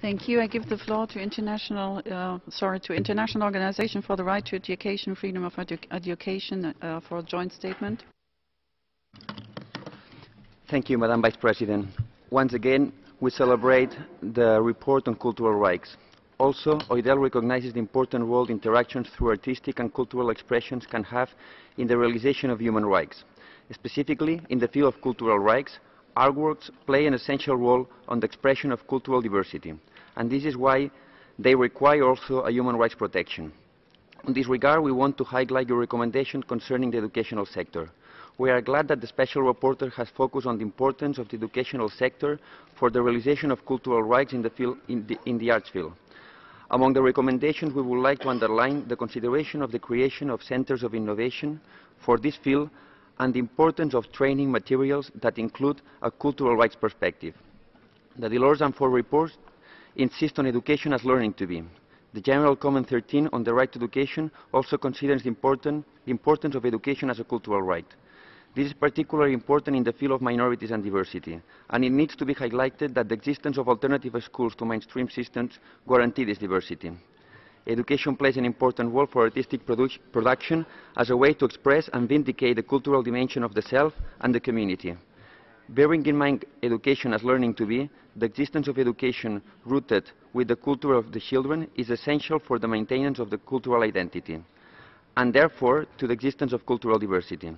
Thank you. I give the floor to International Organization for the Right to Education, Freedom of Education, for a joint statement. Thank you, Madam Vice President. Once again, we celebrate the report on cultural rights. Also, OIDEL recognizes the important role interactions through artistic and cultural expressions can have in the realization of human rights. Specifically, in the field of cultural rights, artworks play an essential role on the expression of cultural diversity, and this is why they require also a human rights protection. In this regard, we want to highlight your recommendation concerning the educational sector. We are glad that the Special Rapporteur has focused on the importance of the educational sector for the realization of cultural rights in the arts field. Among the recommendations, we would like to underline the consideration of the creation of centers of innovation for this field and the importance of training materials that include a cultural rights perspective. The Delors and Ford reports insist on education as learning to be. The General Comment 13 on the right to education also considers the importance of education as a cultural right. This is particularly important in the field of minorities and diversity, and it needs to be highlighted that the existence of alternative schools to mainstream systems guarantee this diversity. Education plays an important role for artistic production as a way to express and vindicate the cultural dimension of the self and the community. Bearing in mind education as learning to be, the existence of education rooted with the culture of the children is essential for the maintenance of the cultural identity, and therefore to the existence of cultural diversity.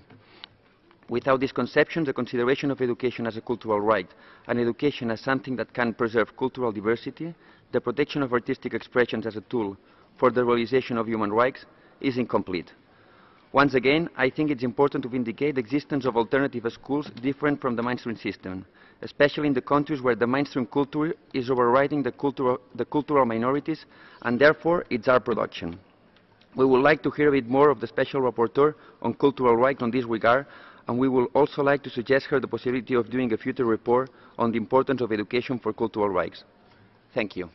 Without this conception, the consideration of education as a cultural right and education as something that can preserve cultural diversity, the protection of artistic expressions as a tool for the realization of human rights is incomplete. Once again, I think it's important to vindicate the existence of alternative schools different from the mainstream system, especially in the countries where the mainstream culture is overriding the cultural minorities and therefore its art production. We would like to hear a bit more of the Special Rapporteur on cultural rights on this regard, and we would also like to suggest her the possibility of doing a future report on the importance of education for cultural rights. Thank you.